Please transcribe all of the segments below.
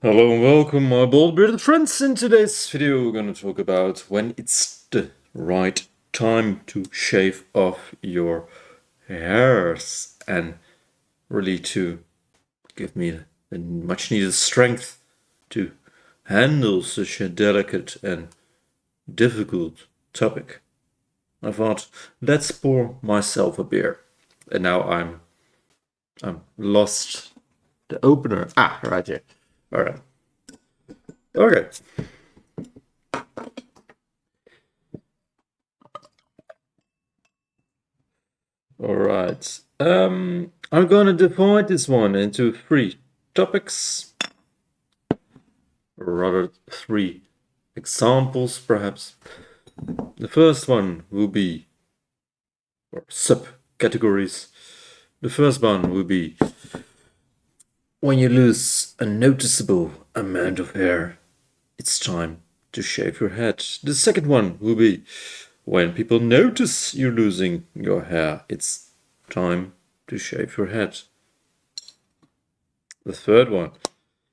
Hello and welcome, my bald bearded friends. In today's video, we're going to talk about when it's the right time to shave off your hairs and really to give me the much needed strength to handle such a delicate and difficult topic. I thought, let's pour myself a beer. And now I'm lost the opener. Right here. All right. Okay. All right. I'm gonna divide this one into three topics, or rather three examples, perhaps. The first one will be, or subcategories. The first one will be when you lose a noticeable amount of hair, it's time to shave your head. The second one will be when people notice you're losing your hair, it's time to shave your head. The third one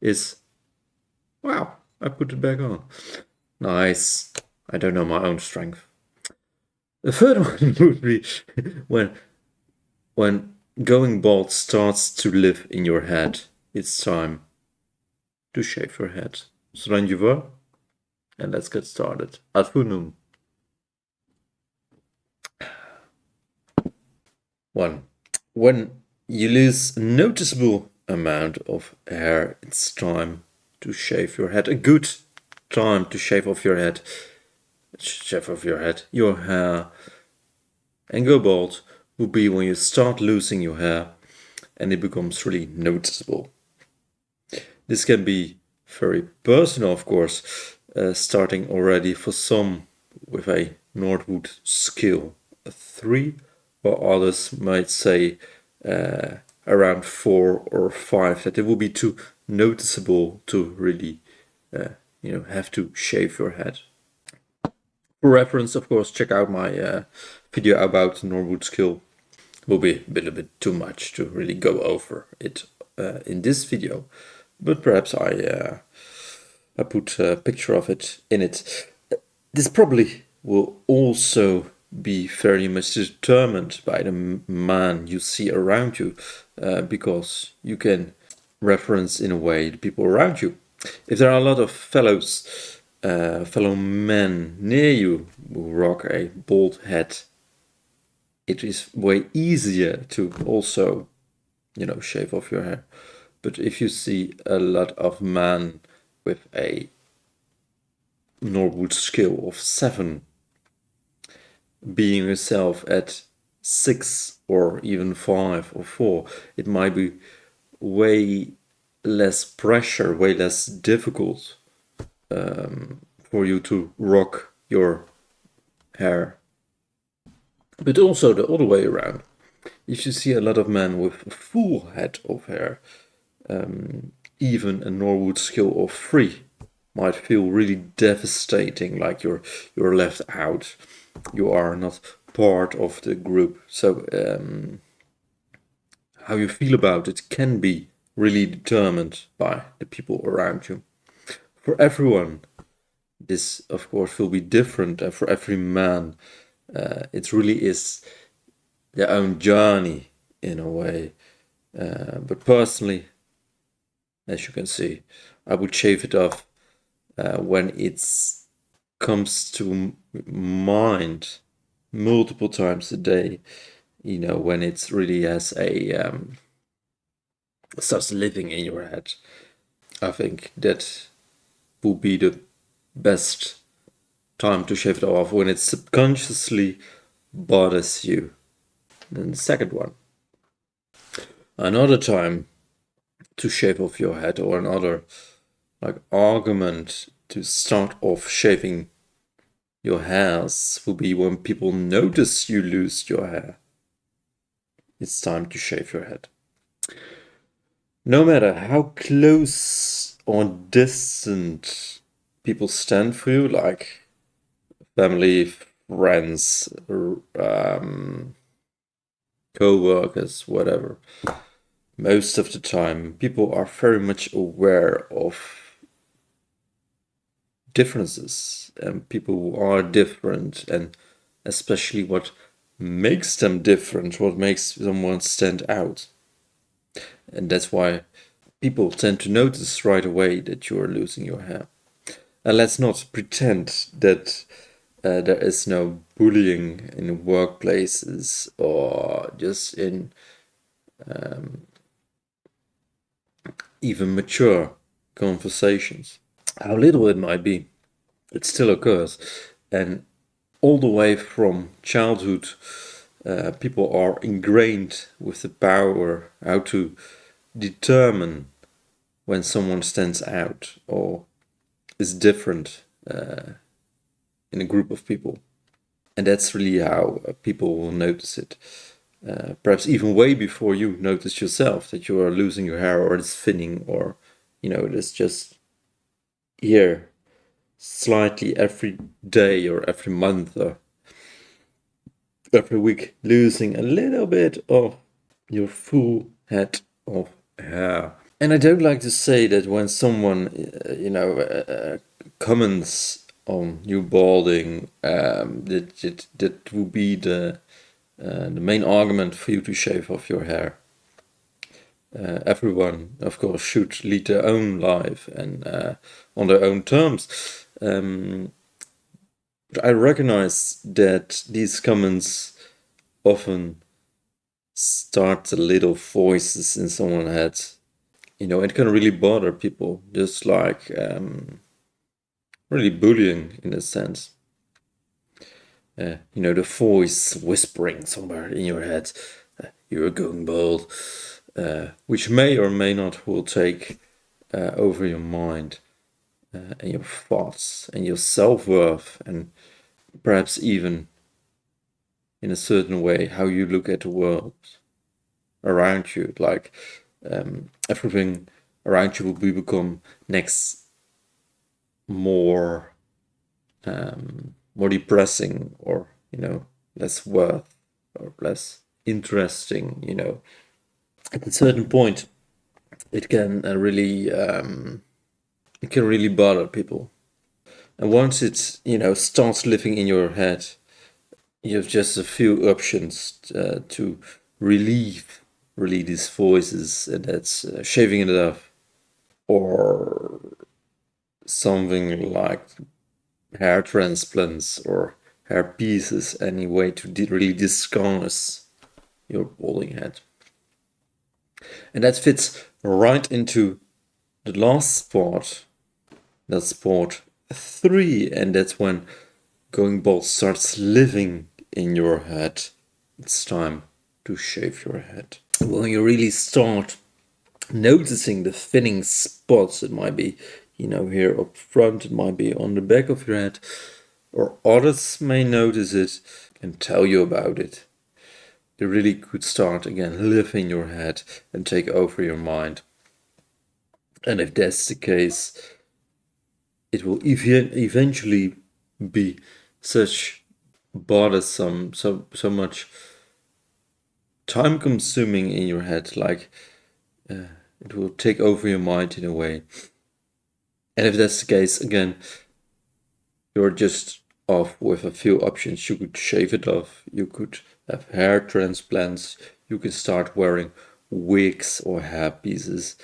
is, wow, I put it back on. Nice. I don't know my own strength. The third one would be when going bald starts to live in your head, it's time to shave your head. Zolang je wil. And let's get started. Ad funum. 1. When you lose a noticeable amount of hair, it's time to shave your head. A good time to shave off your head. Shave off your hair, and go bald will be when you start losing your hair and it becomes really noticeable. This can be very personal, of course, starting already for some with a Norwood scale 3, or others might say around 4 or 5, that it will be too noticeable to really have to shave your head. For reference, of course, check out my video about Norwood scale. Will be a little bit too much to really go over it in this video, but perhaps I put a picture of it in it. This probably will also be very much determined by the man you see around you, because you can reference in a way the people around you. If there are a lot of fellow men near you who rock a bald head, it is way easier to also, shave off your hair. But if you see a lot of men with a Norwood scale of 7, being yourself at 6 or even 5 or 4, it might be way less pressure, way less difficult for you to rock your hair. But also the other way around. If you see a lot of men with a full head of hair, even a Norwood scale of 3 might feel really devastating, like you're left out. You are not part of the group. So how you feel about it can be really determined by the people around you. For everyone, this of course will be different, and for every man, it really is their own journey in a way. But personally, as you can see, I would shave it off when it comes to mind multiple times a day. When it's really has a starts living in your head. I think that will be the best time to shave it off, when it subconsciously bothers you. Then the second one, another time to shave off your head, or another argument to start off shaving your hairs, will be when people notice you lose your hair. It's time to shave your head. No matter how close or distant people stand for you, like family, friends, co-workers, whatever, most of the time, people are very much aware of differences and people who are different, and especially what makes them different, what makes someone stand out. And that's why people tend to notice right away that you are losing your hair. And let's not pretend that there is no bullying in workplaces or just in even mature conversations. How little it might be, it still occurs. And all the way from childhood, people are ingrained with the power how to determine when someone stands out or is different in a group of people. And that's really how people will notice it. Perhaps even way before you notice yourself that you are losing your hair or it's thinning or, it's just here slightly every day or every month or every week losing a little bit of your full head of hair. And I don't like to say that when someone, comments on you balding, that will be the main argument for you to shave off your hair. Everyone, of course, should lead their own life and on their own terms. But I recognize that these comments often start the little voices in someone's head. It can really bother people, just like really bullying in a sense. The voice whispering somewhere in your head, you're going bald, which may or may not will take over your mind and your thoughts and your self-worth, and perhaps even in a certain way how you look at the world around you. Like everything around you will become next more more depressing, or less worth or less interesting. At a certain point it can really bother people. And once it starts living in your head, you have just a few options to relieve really these voices, and that's shaving it off, or something like hair transplants or hair pieces, any way to really disguise your balding head. And that fits right into the last sport, that's sport 3, and that's when going bald starts living in your head. It's time to shave your head. When you really start noticing the thinning spots, it might be, here up front, it might be on the back of your head, or others may notice it and tell you about it. It really could start again, live in your head and take over your mind. And if that's the case, it will eventually be such bothersome, so much time consuming in your head, like it will take over your mind in a way. And if that's the case, again, you're just off with a few options. You could shave it off, you could have hair transplants, you could start wearing wigs or hair pieces.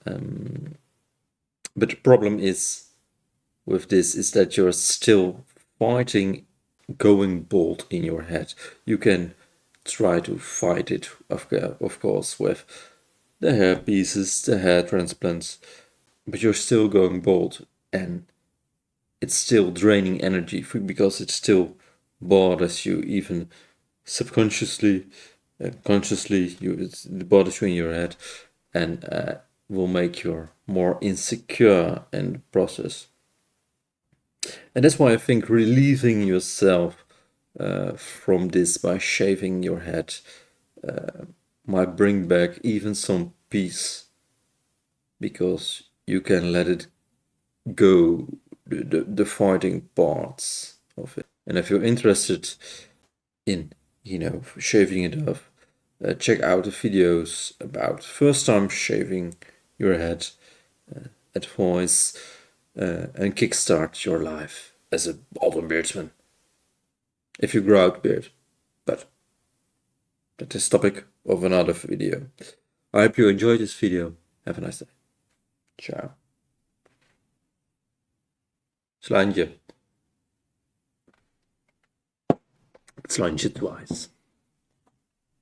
But the problem is with this is that you're still fighting going bald in your head. You can try to fight it, of course, with the hair pieces, the hair transplants, but you're still going bald, and it's still draining energy because it still bothers you, even subconsciously, consciously. It bothers you in your head, and will make you more insecure in the process. And that's why I think relieving yourself from this by shaving your head might bring back even some peace, because you can let it go, the fighting parts of it. And if you're interested in, shaving it off, check out the videos about first time shaving your head, advice, and kickstart your life as a bald beardsman. If you grow out beard, but that is topic of another video. I hope you enjoyed this video. Have a nice day. Ciao. Slanje. Slanje twice.